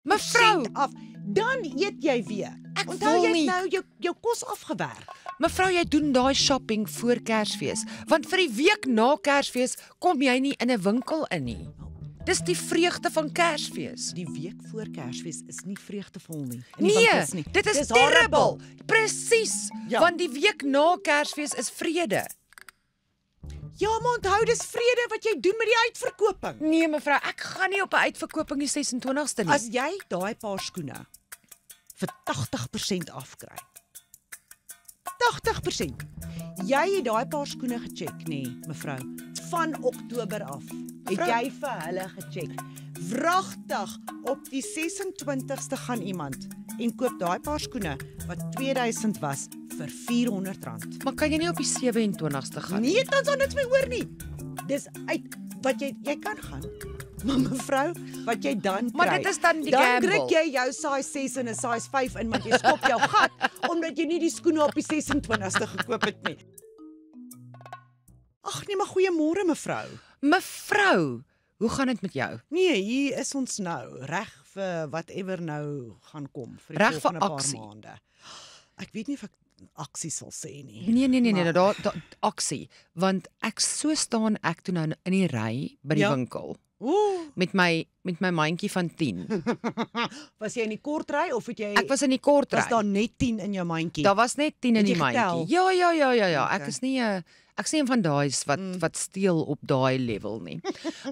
Mevrou, af. Dan eet jy weer. Ek Onthou wil jy nie. het nou jou kos afgewerk. mevrou, jy doen daai shopping voor Kersfees, want vir die week na Kersfees kom jy nie in 'n winkel in nie. Dis die vreugde van Kersfees. Die week voor Kersfees is nie vreugdevol nie. In die Nee, winkels nie. dit is Dis terrible. horrible. Presies, Ja. want die week na Kersfees is vrede. Ja, maar onthou dis vrede wat jy doen met die uitverkoping. Nee mevrou, ek gaan nie op 'n uitverkoping die 26ste nie. As jy daai paar skoene vir 80% afkry. 80%. Jy het daai paar skoene gecheck, nee, mevrou. Van Oktober af het Mevrou. jy vir hulle gecheck. Wragtig, op die 26ste gaan iemand en koop daai paar skoene wat R2000 was vir R400. Maar kan jy nie op die 27ste gaan? Nee, dan sal niks my hoor nie. Dis uit wat jy kan gaan. Maar mevrou, wat jy dan kry. Maar dit is dan die dan gamble. druk jy jou size 6 en 'n size 5 in want jy skop jou gat omdat jy nie die skoene op die 26ste gekoop het nie. Ag nee, maar goeiemôre mevrou. Mevrou, hoe gaan dit met jou? Nee, hier is ons nou reg vir whatever nou gaan kom vir die Reg vir volgende aksie. paar maande. Ek weet nie of ek aksie sal sê nie. Nee, Maar- daar aksie, want ek so staan ek toe nou in die ry by die Ja. winkel Ooh, met my mandjie van 10. was jy in die kortry of het jy Ek was in die kort was ry. daar net 10 in jou mandjie? Daar was net 10 in Het die jy getel? mandjie. Ja. Ek Okay. is nie 'n van daai wat steel op daai level nie.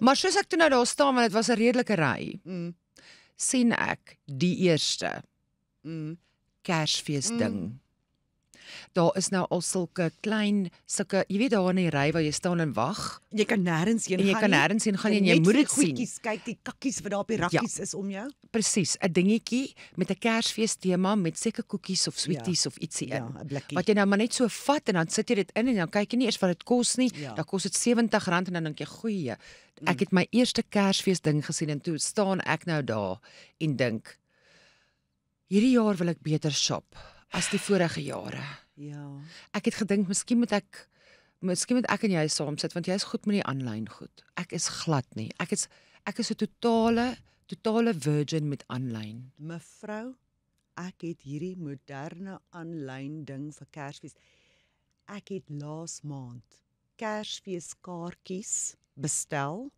Maar soos ek toe nou daar staan, want dit was 'n redelike ry, Mm, sien ek die eerste mm. Kersfees ding. Daar is nou al sulke, jy weet daar in die ry waar jy staan en wag Jy kan nêrens heen en jy gaan kan nie. nêrens heen gaan nie en jy Net moet vir dit sien. goedjies, kyk die kakkies wat daar op die rakkies is om jou. Presies, 'n dingetjie met 'n Kersfees tema met seker koekies of sweeties of ietsie Ja, in. 'n blikkie. Wat jy nou maar net so vat en dan sit jy dit in en dan kyk jy nie eers wat dit kos nie. Ja. Dan kos dit R70 en dan dink jy, "Goeie, ek het my eerste Kersfees ding gesien en toe staan ek nou daar en dink, hierdie jaar wil ek beter shop as die vorige jare." Ja. Ek het gedink miskien moet ek en jy saam sit want jy is goed met die aanlyn goed. Ek is glad nie. Ek is 'n totale virgin met aanlyn. Mevrou, ek het hierdie moderne aanlyn ding vir Kersfees. Ek het laas maand Kersfeeskaartjies bestel.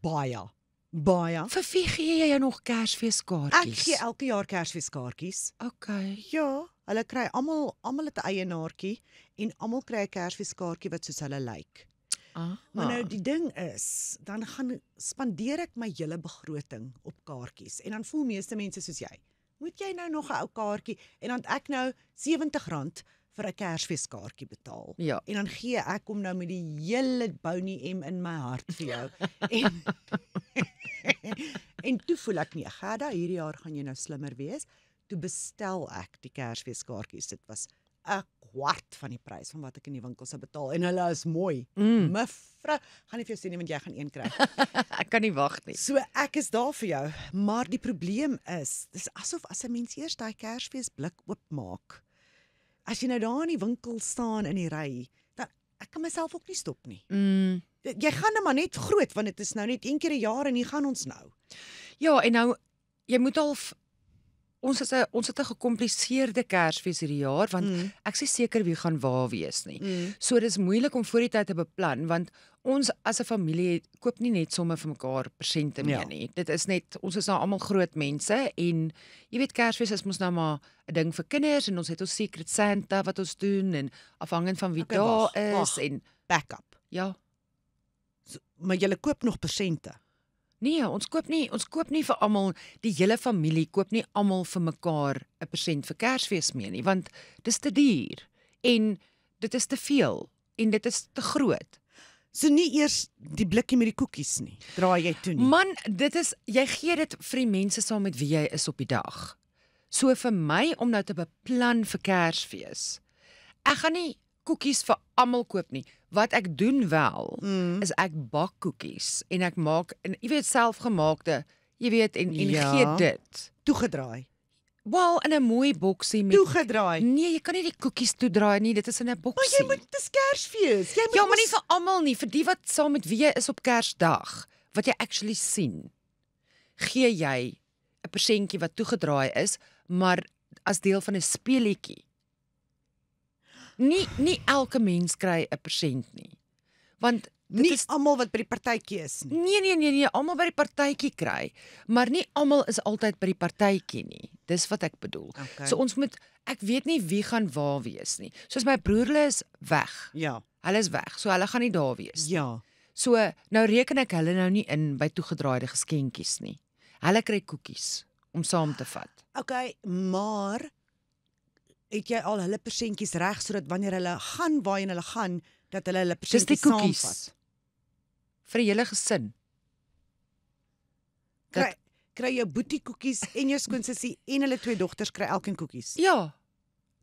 Baie. Vir wie gee jy jou nog Ek Kersfeeskaartjies? gee elke jaar Kersfeeskaartjies. Okay. Ja, hulle kry almal het 'n eienaartjie en almal kry 'n Kersfeeskaartjie wat soos hulle lyk. Ah. Maar nou die ding is, dan gaan spandeer ek my hele begroting op kaartjies en dan voel meeste mense soos jy. Moet jy nou nog 'n ou kaartjie en dan het ek nou R70 vir 'n Kersfeeskaartjie betaal. Ja. En dan gee ek hom nou met die hele Bounty M in my hart vir jou. en en toe voel ek nee, Gerda, hierdie jaar gaan jy nou slimmer wees. Toe bestel ek die Kersfeeskaartjies. Dit was 'n kwart van die prys van wat ek in die winkel sou betaal en hulle is mooi. Mevrou, gaan nie vir jou sê nie want jy gaan een kry. Ek kan nie wag nie. So ek is daar vir jou, maar die probleem is, dis asof as 'n mens eers daai Kersfeesblik oopmaak. As jy nou daar in die winkel staan in die ry, dan ek kan myself ook nie stop nie. Jy gaan nou maar net groot want dit is nou net een keer 'n jaar en hier gaan ons nou. Ja, en nou jy moet al ons het 'n gekompliseerde Kersfees hierdie jaar want ek is nie seker wie gaan waar wees nie. So dis moeilik om voor die tyd te beplan want ons as 'n familie koop nie net sommer vir mekaar persente meer Ja. nie. Dit is net ons is nou almal groot mense en jy weet Kersfees is mos nou maar 'n ding vir kinders en ons het ons Secret Santa wat ons doen en afhangend van wie Okay, daar wag, is wag. en Backup. ja. So, maar jy koop nog persente. Nee, ons koop nie vir almal, die hele familie koop nie almal vir mekaar 'n persent vir Kersfees meer nie, want dis te duur en dit is te veel en dit is te groot. So nie eers die blikkie met die koekies nie. Draai jy toe nie. Man, jy gee dit vir die mense saam met wie jy is op die dag. So vir my om nou te beplan vir Kersfees. Ek gaan nie koekies vir almal koop nie. Wat ek doen wel, is ek bak koekies en ek maak en jy weet selfgemaakte, jy weet en Ja. gee dit. Toegedraai. Wel in 'n mooi boksie met Toegedraai. Nee, jy kan nie die koekies toedraai nie, dit is in 'n Maar boksie. jy moet dis Kersfees. Jy moet Ja, maar nie vir almal nie, vir die wat saam met wie jy is op Kersdag, wat jy actually sien. Gee jy 'n persentjie wat toegedraai is, maar as deel van 'n speelietjie. Nie elke mens kry 'n persent nie. Want dit Nie is almal wat by die partytjie is nie. nee, almal by die partytjie kry, maar nie almal is altyd by die partytjie nie. Dis wat ek bedoel. Okay. So ons moet ek weet nie wie gaan waar wees nie. Soos my broerle is weg. Ja. Hulle is weg, so hulle gaan nie daar wees nie. Ja. So nou reken ek hulle nou nie in by toegedraaide geskenkies nie. Hulle kry koekies om saam te vat. Okay, maar het jy al hulle persentjies reg sodat wanneer hulle gaan waarheen hulle gaan, dat hulle Dis die persentjies koekies saamvat? vir die hele gesin. Kry jou boetie koekies en jou skoonsussie en hulle 2 dogters kry elkeen koekies. Ja,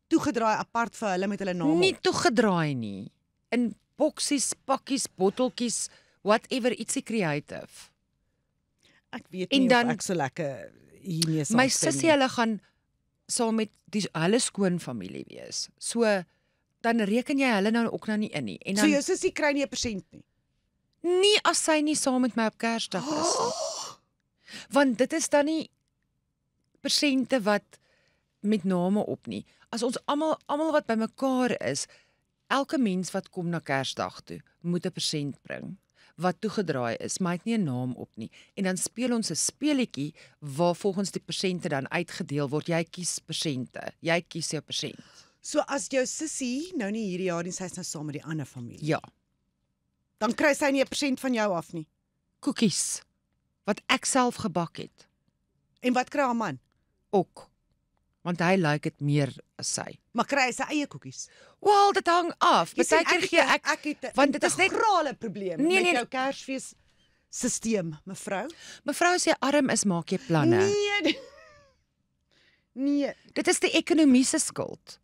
Toegedraai apart vir hulle met hulle name. nie toegedraai nie. In boksies, pakkies, botteltjies, whatever, ietsie creative. Ek weet En nie dan- of ek so lekker hiermee saamstem My sussie hulle gaan saam met hulle skoonfamilie wees. So dan reken jy hulle nou ook nou nie in nie. En So dan jou sussie kry nie 'n persent nie. nie as sy nie saam met my op Kersdag is nie. Want dit is dan nie persente wat met name op nie. As ons almal wat bymekaar is, elke mens wat kom na Kersdag toe, moet 'n persent bring wat toegedraai is, maar hy het nie 'n naam op nie. En dan speel ons 'n speletjie waar volgens die persente dan uitgedeel word. Jy kies persente. Jy kies jou persent. So as jou sussie nou nie hierdie jaar nie, sy is nou saam met die ander familie. Ja, Dan kry sy nie 'n persent van jou af nie. koekies wat ek self gebak het En wat kry haar man? ook. Want hy like dit meer as sy. Maar kry hy sy eie koekies? Wel, dit hang af. Jy sien, Partykeer gee ek het 'n want dit is net- integrale probleem Nee, met nee, jou Kersfees stelsel, mevrou. mevrou as jy arm is, maak jy planne. Nee. Dit is die ekonomie se skuld.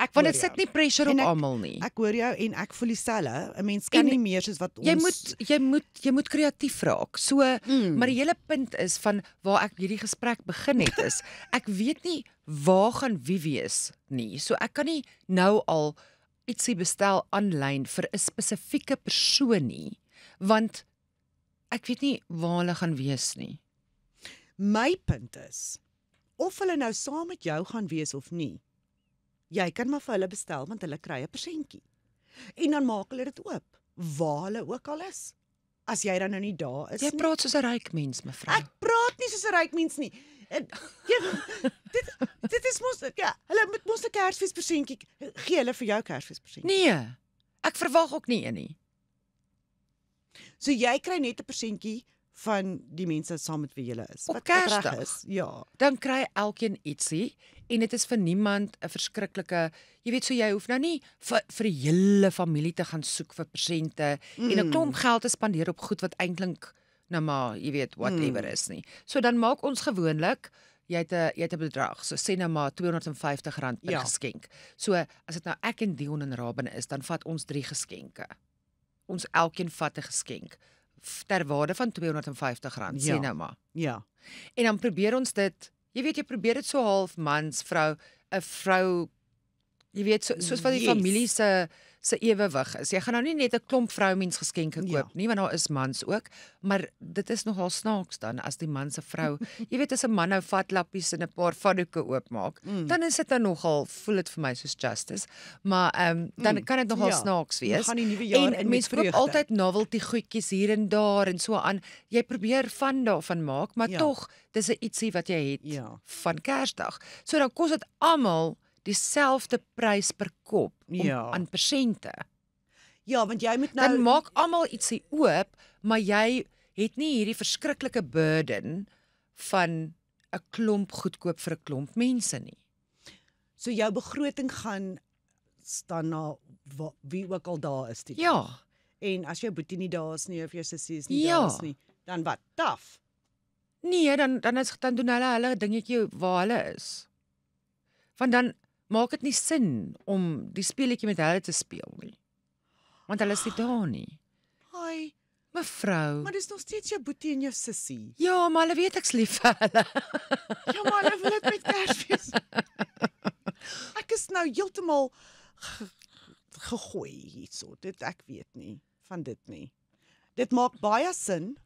Ek Want hoor dit jou. sit nie pressure En op ek- almal nie. Ek hoor jou en ek voel dieselfde. 'n Mens kan En nie meer soos wat ons Jy moet kreatief raak. So, maar die hele punt is van waar ek hierdie gesprek begin het is, ek weet nie waar gaan wie wees nie. So ek kan nie nou al ietsie bestel aanlyn vir 'n spesifieke persoon nie, want ek weet nie waar hulle gaan wees nie. My punt is of hulle nou saam met jou gaan wees of nie. Jy kan maar vir hulle bestel want hulle kry 'n persentjie. En dan maak hulle dit oop waar hulle ook al is. As jy dan nou nie daar is Jy nie. praat soos 'n ryk mens, mevrou. Ek praat nie soos 'n ryk mens nie. Dit is mos ja, hulle moet mos 'n Kersfeespersentjie gee hulle vir jou Kersfeespersentjie. Nee, ek verwag ook nie een nie. So jy kry net 'n persentjie van die mense saam met wie jy is. Op Wat reg Kersdag. is. Ja. Dan kry elkeen ietsie en dit is vir niemand 'n verskriklike, jy weet, so jy hoef nou nie vir die hele familie te gaan soek vir persente en 'n klomp geld te spandeer op goed wat eintlik nou maar, jy weet, whatever is nie. So dan maak ons gewoonlik jy het 'n bedrag, so sê nou maar R250 per Ja. geskenk. So as dit nou ek en Dion en Rabin is, dan vat ons 3 geskenke. Ons elkeen vat 'n geskenk ter waarde van R250, Ja. sê nou maar. Ja. En dan probeer ons dit, jy weet, jy probeer dit so half mans, vrou, 'n vrou, jy weet, soos wat die Yes. familie se ewewig is. Jy gaan nou nie net 'n klomp vroumens geskenke Ja. koop nie, want daar is mans ook, maar dit is nogal snaaks dan as die man se vrou, jy weet, as 'n man nou vatlappies en 'n paar vaddoeke oopmaak, dan is dit dan nogal, voel dit vir my soos justice, maar dan kan dit nogal Ja. snaaks Dan wees. gaan die nuwe jaar in En met mense koop vreugde. altyd novelty goedjies hier en daar en so aan. Jy probeer van daarvan maak, maar Ja. tog, dis 'n ietsie wat jy het Ja. van Kersdag. So dan kos dit almal dieselfde prys per kop Ja. aan persente. Ja, want jy moet nou Dan maak almal ietsie oop, maar jy het nie hierdie verskriklike burden van 'n klomp goedkoop vir 'n klomp mense nie. so jou begroting gaan staan na wie ook al daar is die dag. Ja, En as jou boetie nie daar is nie of jou sussie is nie Ja. daar is nie, dan wat? Taf. nee, dan doen hulle dingetjie waar hulle is. Want dan maak dit nie sin om die speletjie met hulle te speel nie. Want hulle is nie daar nie. Hi, Mevrou. maar dis nog steeds jou boetie en jou sussie. Ja, maar hulle weet ek's lief vir hulle. Ja, maar hulle wil dit met Kersfees. Ek is nou heeltemal gegooi hierso. Dit ek weet nie van dit nie. Dit maak baie sin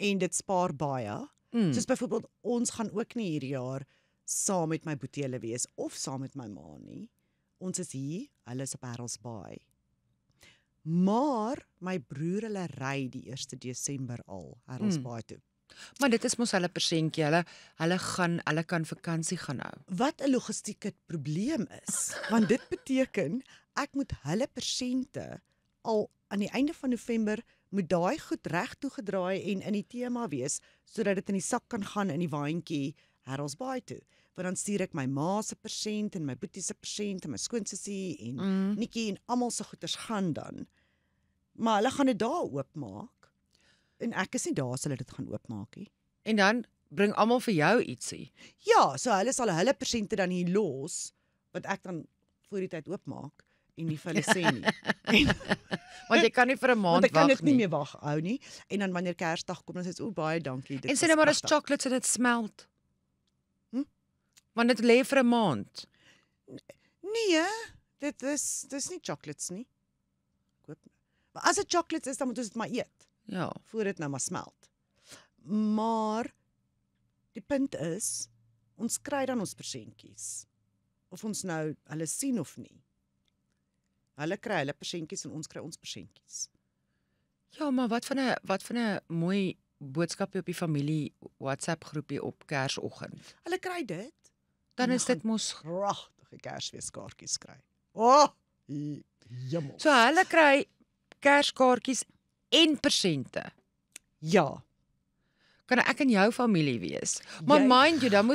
en dit spaar baie, Soos byvoorbeeld, ons gaan ook nie hierdie jaar saam met my boetie wees of saam met my ma nie. Ons is hier, hulle is op Harold's Bay. Maar my broer hulle ry die 1 Desember al Harold's Bay toe. Maar dit is mos hulle persentjie, hulle kan vakansie gaan hou. Wat 'n logistieke probleem is, want dit beteken ek moet hulle persente al aan die einde van November moet daai goed reg toegedraai en in die tema wees sodat dit in die sak kan gaan in die waantjie Harold's Bay toe. Want dan stuur ek my ma se persent en my boetie se persent en my skoonsussie en Nikkie en almal se goeders gaan dan. Maar hulle gaan dit daar oopmaak. En ek is nie daar as hulle dit gaan oopmaak nie. En dan bring almal vir jou ietsie. Ja, so hulle sal hulle persente dan hier los wat ek dan voor die tyd oopmaak en nie vir hulle sê nie. Want jy kan nie vir 'n maand Want ek kan wag dit nie nie. meer wag hou nie. En dan wanneer Kersdag kom dan sê ons baie dankie. En sê nou maar as chocolates en dit smelt. Want dit lê vir 'n maand. Nee, dis nie chocolates nie. Koop. Maar as dit chocolates is dan moet ons dit maar eet Ja. voor dit nou maar smelt. Maar die punt is ons kry dan ons persentjies. Of ons nou hulle sien of nie. Hulle kry hulle persentjies en ons kry ons persentjies. Ja, maar wat van 'n mooi boodskapie op die familie WhatsApp groepie op Kersoggend. Hulle kry dit. Dan En is dan dit mos pragtige Kersfeeskaartjies kry. Oh, jammer. so hulle kry Kerskaartjies en persente. Ja. Kan ek in jou familie wees? Maar Jy- mind you, dan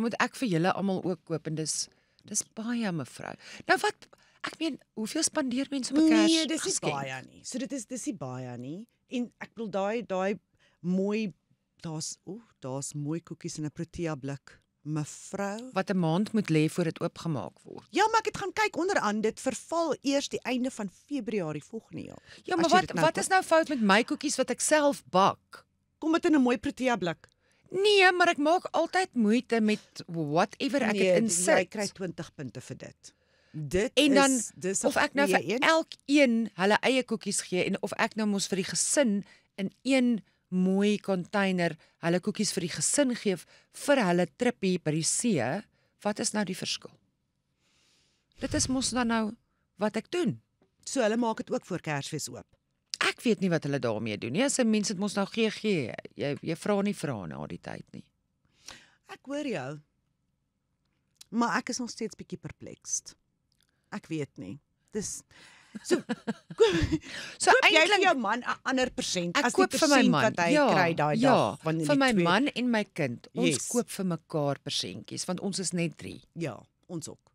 moet ek vir julle almal ook koop en dis baie mevrou. Nou wat ek meen, hoeveel spandeer mense op 'n Kers? Nee, dis nie geskenk? baie nie. So dis nie baie nie. En ek bedoel daai mooi daar's mooi koekies in 'n Protea blik. Mevrou. Wat 'n maand moet lê voor dit oopgemaak word. Ja, maar ek het gaan kyk onderaan dit verval eers die einde van Februarie volgende jaar. Ja, As maar jy dit nou wat koop. is nou fout met my koekies wat ek self bak? Kom dit in 'n mooi Protea blik. Nee, maar ek maak altyd moeite met whatever ek dit Jy insit. kry 20 punte vir dit. Dit En dan is dis of ek nou vir een. elkeen hulle eie koekies gee en of ek nou mos vir die gesin in een mooi container hulle koekies vir die gesin gee vir hulle trippie by die see, wat is nou die verskil? Dit is mos dan nou wat ek doen. So hulle maak dit ook voor Kersfees oop. Ek weet nie wat hulle daarmee doen nie. As 'n mens dit mos nou gee. Jy vra nie vra na die tyd nie. Ek hoor jou. Maar ek is nog steeds bietjie perplexed. Ek weet nie. Dis so So koop jy vir eintlik jou man 'n ander persent ek as koop die vir my persent man. wat hy kry daai ja, dag wanneer vir die my twee- man en my kind. Ons Yes. koop vir mekaar persentjies want ons is net 3. Ja, ons ook.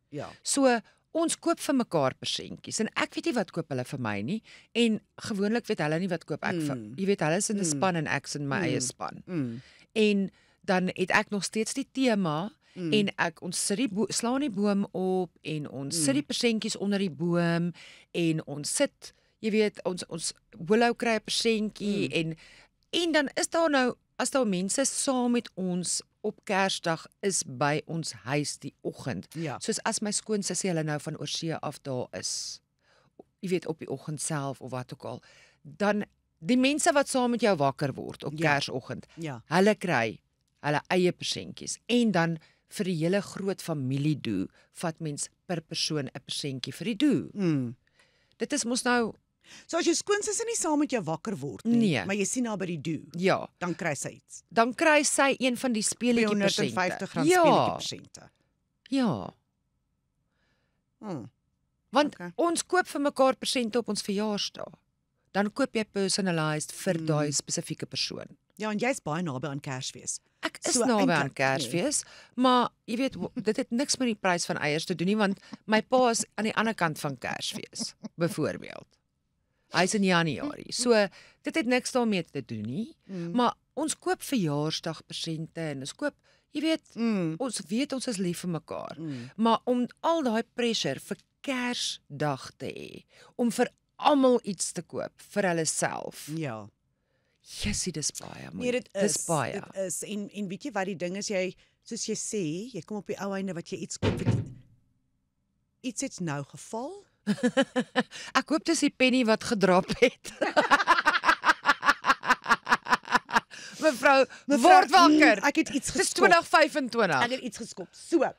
Ja. So ons koop vir mekaar persentjies en ek weet nie wat koop hulle vir my nie en gewoonlik weet hulle nie wat koop ek vir. Jy weet hulle is in 'n span en ek's in my eie span. En dan het ek nog steeds die tema en ons sit slaan die boom op en ons sit die persentjies onder die boom en ons sit, jy weet, ons Willow kry 'n persentjie en dan is daar nou as daar mense saam met ons op Kersdag is by ons huis die oggend. Ja. Soos as my skoonsussie hulle nou van oorsee af daar is. Jy weet op die oggend self of wat ook al. Dan die mense wat saam met jou wakker word op Ja. Kersoggend. Ja. Hulle kry hulle eie persentjies en dan vir die hele groot familie doe, vat mens per persoon 'n persentjie vir die doe. Dit is mos nou So as jou skoonsussie nie saam met jou wakker word nie, Nee. maar jy sien haar by die do, ja, dan kry sy iets. dan kry sy een van die speletjie persente. R250 Ja, speletjie persente. ja, Hmm. want Okay. ons koop vir mekaar persente op ons verjaarsdae. Dan koop jy personalized vir daai spesifieke persoon. Ja, en jy's baie naby aan Kersfees. Ek is So naby aan eintlik, Kersfees, maar jy weet dit het niks met die prys van eiers te doen nie want my pa is aan die ander kant van Kersfees, byvoorbeeld. Hy's in Januarie. So dit het niks daarmee te doen nie, maar ons koop verjaarsdagpresente en ons koop, jy weet, ons weet ons is lief vir mekaar. Maar om al daai pressure vir Kersdag te hê, om vir almal iets te koop vir hulle self. Ja. Jessie, dis baie mooi. Nee, dit is. Dis baie. Dit is en weet jy wat die ding is, jy soos jy sê, jy kom op die ou einde wat jy iets koop wat iets het nou geval. Ek hoop dis die penny wat gedrap het. Mevrou, word wakker. Ek het iets Dis geskop. 2025. Ek het iets geskop. So,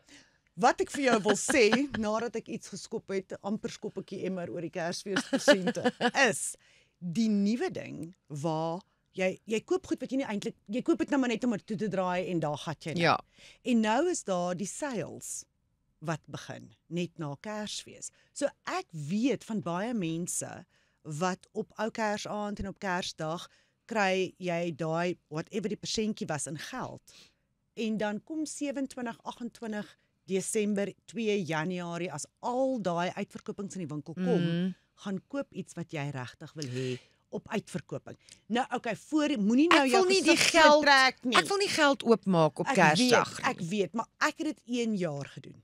wat ek vir jou wil sê, nadat ek iets geskop het, amper skop ek die emmer oor die Kersfeespresente, is die nuwe ding waar jy koop goed wat jy nie eintlik, jy koop dit nou maar net om dit toe te draai en daar gat jy nou. Ja. En nou is daar die sales wat begin net na Kersfees. So ek weet van baie mense wat op ou Kersaand en op Kersdag kry jy daai whatever die persentjie was in geld. En dan kom 27, 28 Desember, 2 Januarie as al daai uitverkopings in die winkel kom, gaan koop iets wat jy regtig wil hê op uitverkoping. Nou okay, moenie nou Ek wil jou nie die gesig geld trek nie. Ek wil nie geld oopmaak op Kersdag. Ek weet, maar ek het dit 1 jaar gedoen.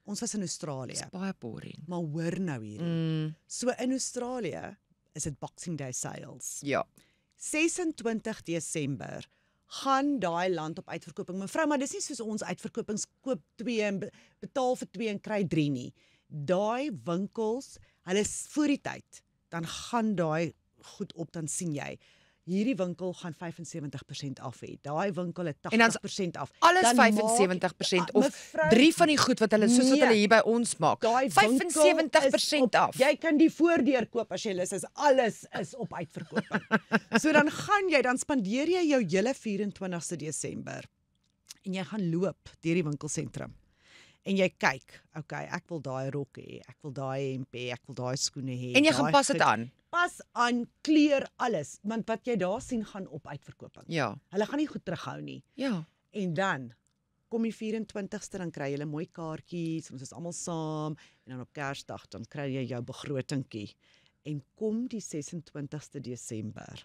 Ons was in Australië. Dis baie boring. Maar hoor nou hier. So in Australië is dit Boxing Day sales. Ja. 26 Desember gaan daai land op uitverkoping. Mevrou, maar dis nie soos ons uitverkopings koop 2 en betaal vir 2 en kry 3 nie. Daai winkels, hulle is voor die tyd, dan gaan daai goed op, dan sien jy. Hierdie winkel gaan 75% af hê. Daai winkel het 80% af. Alles Dan 75% of mevrou, 3 van die goed wat hulle soos wat nee, hulle hier by ons maak. daai 75% af. Jy kan die voordeur koop as jy lus is. Alles is op uitverkoping. So dan dan spandeer jy jou hele 24ste Desember en jy gaan loop deur die winkelsentrum. En jy kyk, okay, ek wil daai rok hê, ek wil daai hemp hê, ek wil daai skoene hê. En jy gaan daai pas dit goed. aan. Pas aan, kleur, alles, want wat jy daar sien gaan op uitverkoping. Ja. Hulle gaan nie goed terughou nie. Ja. En dan kom die 24ste, dan kry jy mooi kaartjies, ons is almal saam, en dan op Kersdag dan kry jy jou begrotingkie. En kom die 26ste Desember,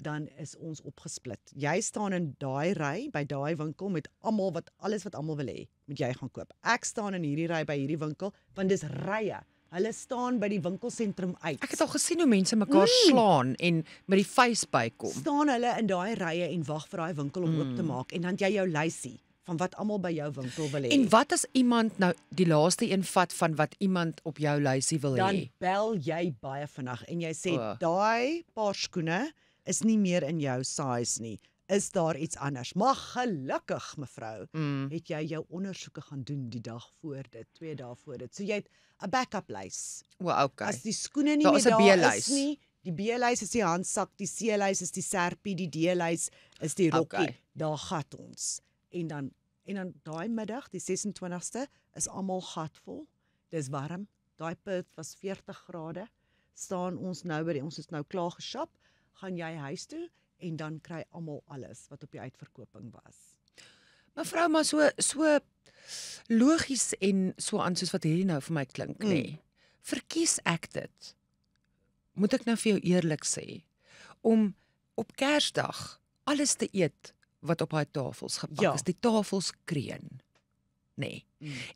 dan is ons opgesplit. Jy staan in daai ry by daai winkel met almal alles wat almal wil hê, moet jy gaan koop. Ek staan in hierdie ry by hierdie winkel, want dis rye. Hulle staan by die winkelsentrum uit. Ek het al gesien hoe mense mekaar slaan en met die face bykom. Staan hulle in daai rye en wag vir daai winkel om oop te maak, en dan jy jou lysie van wat almal by jou winkel wil hê. En wat as iemand nou die laaste een vat van wat iemand op jou lysie wil Dan hê? bel jy baie vinnig en jy sê O. daai paar skoene is nie meer in jou size nie. Is daar iets anders? Maar gelukkig, mevrou, het jy jou ondersoeke gaan doen die dag voor dit, 2 dae voor dit. So jy het 'n backup lys. O, okay. As die skoene nie Daar meer is 'n daar B-lys. is nie, die B-lys is die handsak, die C-lys is die serpie, die D-lys is die rokkie. Okay. Daar gat ons. En dan daai middag, die 26ste, is almal gatvol. Dis warm. Daai Perth was 40 grade. Staan ons nou ons is nou klaar geshop, gaan jy huis toe en dan kry almal alles wat op die uitverkoping was. Mevrou, maar so logies en so aan soos wat hierdie nou vir my klink, nê. Verkies ek dit, moet ek nou vir jou eerlik sê, om op Kersdag alles te eet wat op daai tafels gepak is, die tafels kreun. Nee.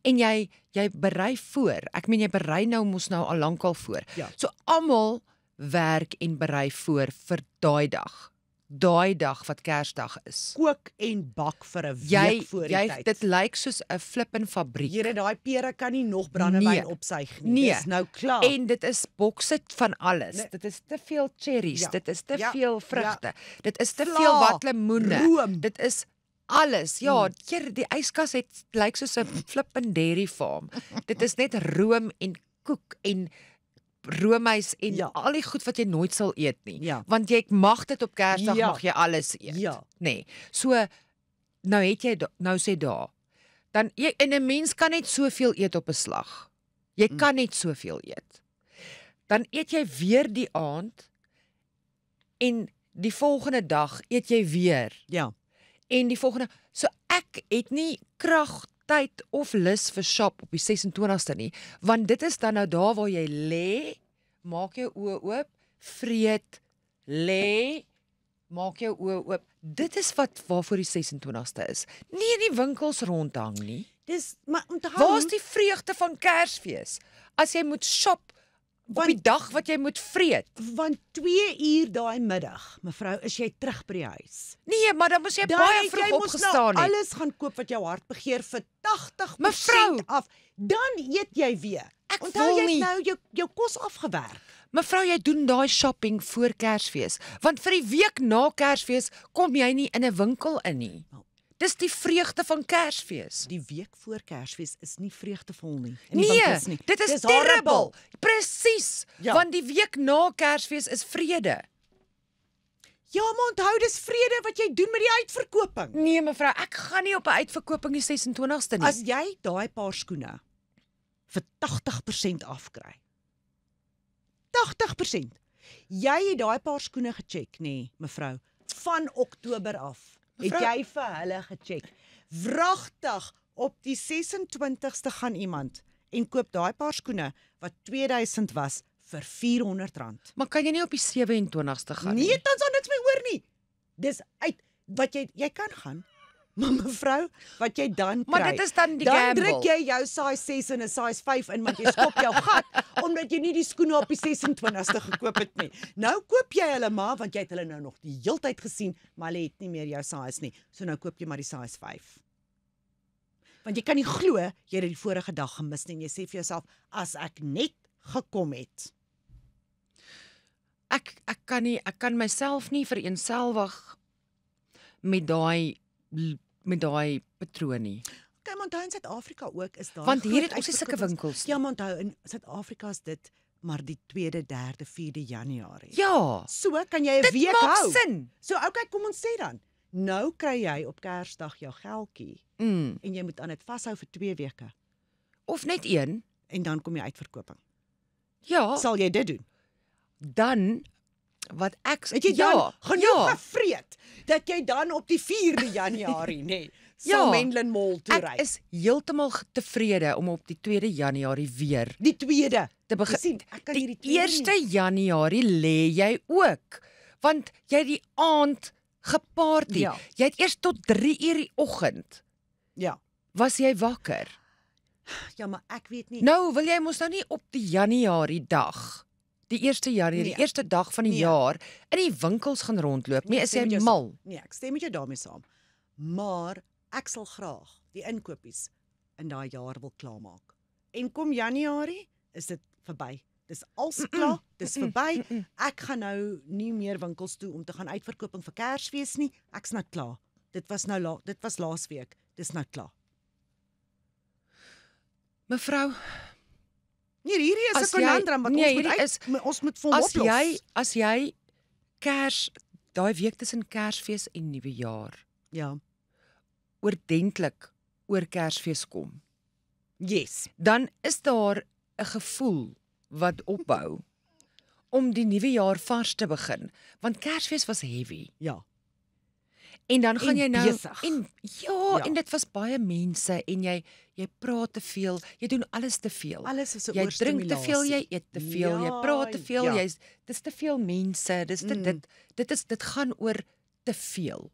En jy berei voor. Ek meen jy berei nou mos nou al lankal voor. Ja. So almal werk en berei voor vir daai dag. Daai dag wat Kersdag is. Kook en bak vir 'n week voor die tyd. Dit lyk soos 'n flippin fabriek. Here, daai pere kan nie nog brandewyn opsuig nie. Nee. Dis nou klaar. En dit is bokse van alles. Nee. Dit is te veel cherries, Ja. dit is te Ja. veel vrugte. Dit is te Vla, veel watlemoene. room. Dit is alles. Ja, die yskas lyk soos 'n flippin dairy farm. Dit is net room en koek en roomys en Ja. al die goed wat jy nooit sal eet nie. Ja. Want jy mag dit op Kersdag Ja. mag jy alles eet. Ja. Nee. So nou het jy nou sê daar. Dan en 'n mens kan net soveel eet op 'n slag. Jy kan net soveel eet. Dan eet jy weer die aand en die volgende dag eet jy weer. Ja. En die volgende so ek het nie krag, tyd of lus vir shop op die 26ste nie, want dit is dan nou daar waar jy lê, maak jou oë oop, vreet, lê, maak jou oë oop. Dit is waarvoor die 26ste is. Nie in die winkels rondhang nie. Maar onthou, Waar is die vreugde van Kersfees? As jy moet shop op die dag wat jy moet vreet. want 2 uur daai middag, mevrou, is jy terug by die huis. Nee, maar dan moes jy baie vroeg opgestaan nou het. alles gaan koop wat jou hart begeer vir 80% Mevrou, af. Dan eet jy weer. Ek Onthou wil jy het nie. nou jou kos afgewerk. Mevrou, jy doen daai shopping voor Kersfees, want vir die week na Kersfees kom jy nie in 'n winkel in nie. Dis die vreugde van Kersfees. Die week voor Kersfees is nie vreugdevol nie. In die Nee, winkels nie. dit is Dis terrible. horrible. Presies, Ja. want die week na Kersfees is vrede. Ja, maar onthou dis vrede wat jy doen met die uitverkoping. Nee mevrou, ek gaan nie op 'n uitverkoping die 26ste nie. As jy daai paar skoene vir 80% afkry. 80%. Jy het daai paar skoene gecheck, nê, mevrou, van Oktober af. Mevrou, Het jy vir hulle gecheck? Wragtig, op die 26ste gaan iemand en koop daai paar skoene wat R2000 was vir R400. Maar kan jy nie op die 27ste gaan nie? Nee, dan sal niks meer oor nie. Dis uit wat jy kan gaan. Maar mevrou, wat jy dan kry. Maar dit is dan die dan gamble. druk jy jou size 6 en 'n size 5 in want jy skop jou gat omdat jy nie die skoene op die 26ste gekoop het nie. Nou koop jy hulle maar want jy het hulle nou nog die heeltyd gesien, maar hulle het nie meer jou size nie. So nou koop jy maar die size 5. Want jy kan nie glo jy het dit die vorige dag gemis nie en jy sê vir jouself as ek net gekom het. Ek kan myself nie vereenselwig met daai patroon nie. Okay, maar onthou in Suid-Afrika ook is daar Want hier groot het ons nie sulke uitverkopings. winkels nie. Ja, maar onthou in Suid-Afrika is dit maar die 2de, 3de, 4de Januarie. Ja, So kan jy 'n dit week maak hou. sin. So okay, kom ons sê dan. Nou kry jy op Kersdag jou geldjie en jy moet aan dit vashou vir 2 weke Of net een. en dan kom jy uitverkoping. Ja, Sal jy dit doen? dan wat ek Het jy dan genoeg ja, gevreet dat jy dan op die 4de Januarie, nê, Ja. sal Menlyn Mall toe ek ry. is heeltemal tevrede om op die 2de Januarie weer Die 2de. te begin. Jy sien, ek kan Die hierdie 1 Januarie lê jy ook, want jy het die aand geparty. Ja. Jy het eers tot 3 uur die oggend Ja. was jy wakker. Ja, maar ek weet nie. Nou wil jy mos nou nie op die Januarie dag, die 1 Januarie, Nee. die eerste dag van die Nee. jaar in die winkels gaan rondloop nie, Nee, is stem met jy jou mal. saam. Nee, ek stem met jou daarmee saam. Maar ek sal graag die inkopies in daai jaar wil klaarmaak. En kom Januarie, is dit verby. Dis als klaar, dis verby. Ek gaan nou nie meer winkels toe om te gaan uitverkoping vir Kersfees nie. Ek's nou klaar. Dit was laasweek. Dis nou klaar. Mevrou, Nee, hierdie is 'n As jy- konandrum wat nee, ons moet hierdie ons moet vir hom oplos. as jy daai week tussen Kersfees en Nuwejaar Ja. oordentlik oor Kersfees kom, Yes. dan is daar 'n gevoel wat opbou om die nuwe jaar vars te begin, want Kersfees was heavy. Ja. En dan gaan En jy nou besig. ja, Ja. en dit was baie mense en jy praat te veel, jy doen alles te veel. Alles is 'n Jy drink te veel, jy oorstimulasie. eet te veel, jy Ja, praat te veel, ja. dis te veel mense, dit gaan oor te veel.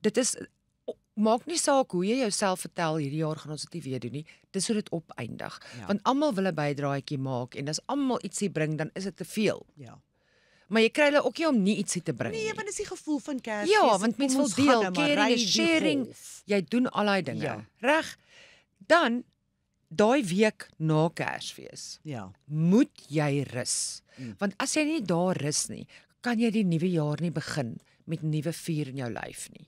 Dit is maak nie saak hoe jy jouself vertel hierdie jaar gaan ons dit nie weer doen nie. Dis hoe dit opeindig. Ja. Want almal wil 'n bydraetjie maak en as almal ietsie bring dan is dit te veel. Ja. Maar jy kry hulle ook nie om nie ietsie te bring Nee, nie. want dis die gevoel van Kersfees. Ja, en want kom mense wil ons gaan deel, nou maar caring ry is die sharing. golf. Jy doen al daai dinge, Ja. reg? Dan daai week na Kersfees Ja. moet jy rus. Want as jy nie daar rus nie, kan jy die nuwe jaar nie begin met nuwe vuur in jou lyf nie.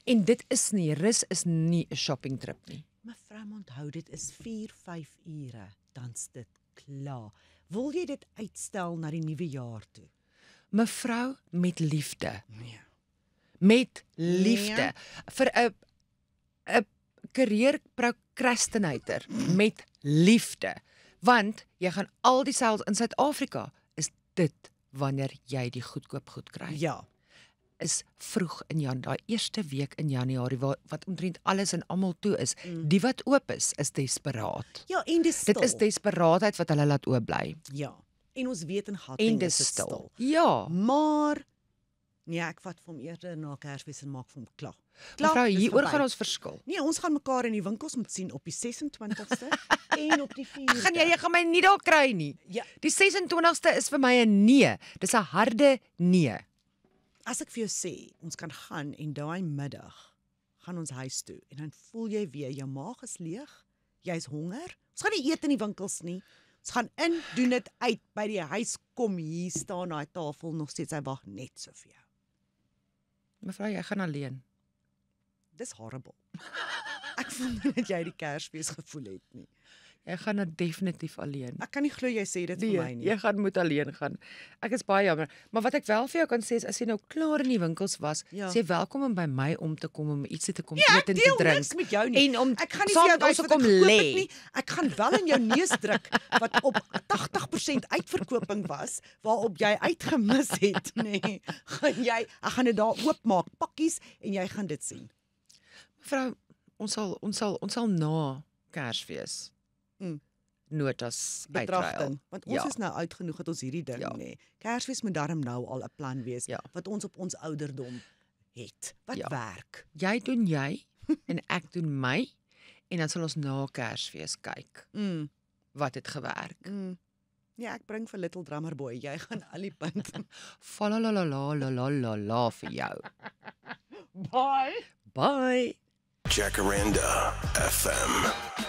En dit is nie, rus is nie 'n shopping trip nie. Mevrou, onthou dit is 4-5 ure, dan's dit klaar. Wil jy dit uitstel na die nuwe jaar toe? Mevrou, met liefde. Nee. Met liefde. Nee. Vir 'n career procrastinator met liefde. Want jy gaan al die sales in Suid-Afrika is dit wanneer jy die goedkoop goed kry. Ja. Is vroeg in daai eerste week in Januarie wat omtrent alles en almal toe is. Die wat oop is desperaat. Ja, en dis stil. Dit is desperaatheid wat hulle laat oop bly. Ja. En ons weet in En Gauteng dis is dit stil. stil. Ja. Maar nee, ek vat vir hom eerder na Kersfees en maak vir hom klaar. Mevrou, dis hieroor verby. gaan ons verskil. Nee, ons gaan mekaar in die winkels moet sien op die 26ste en op die 4de. Jy gaan my nie daar kry nie. Ja. Die 26ste is vir my 'n nee. Dis 'n harde nee. As ek vir jou sê, ons kan gaan en daai middag gaan ons huis toe en dan voel jy weer jou maag is leeg, jy's honger. Ons gaan nie eet in die winkels nie. Ons gaan in, doen dit uit, by die huis kom, hier staan daai tafel nog steeds, hy wag net so vir jou. Mevrou, jy gaan alleen. Dis horrible. Ek voel nie dat jy die Kersfees gevoel het nie. Jy gaan nou definitief alleen. Ek kan nie glo jy sê dit vir my nie. Jy gaan moet alleen gaan. Ek is baie jammer, maar wat ek wel vir jou kan sê is as jy nou klaar in die winkels was, Ja. sê welkom om by my om te kom om ietsie te kom Ja, eet en ek te deel drink. niks met jou nie. En om Ek gaan nie saam vir jou met ons wys te wat kom ek gekoop lê. het nie. Ek gaan wel in jou neus druk wat op 80% uitverkoping was, waarop jy uitgemis het, nê. Ek gaan dit daar oopmaak, pakkies en jy gaan dit sien. Mevrou, ons sal na Kersfees notas uitruil. Betragting, want ons is nou oud genoeg dat ons hierdie ding, Ja. nê. Kersfees moet darm nou al 'n plan wees Ja. wat ons op ons ouderdom het. Wat Ja. werk? Jy doen jy en ek doen my en dan sal ons na Kersfees kyk wat het gewerk. Ja, ek bring vir Little Drummer Boy. Jy gaan al die punt. Falalalalalalalala vir jou. Bye. Bye. Jacaranda FM.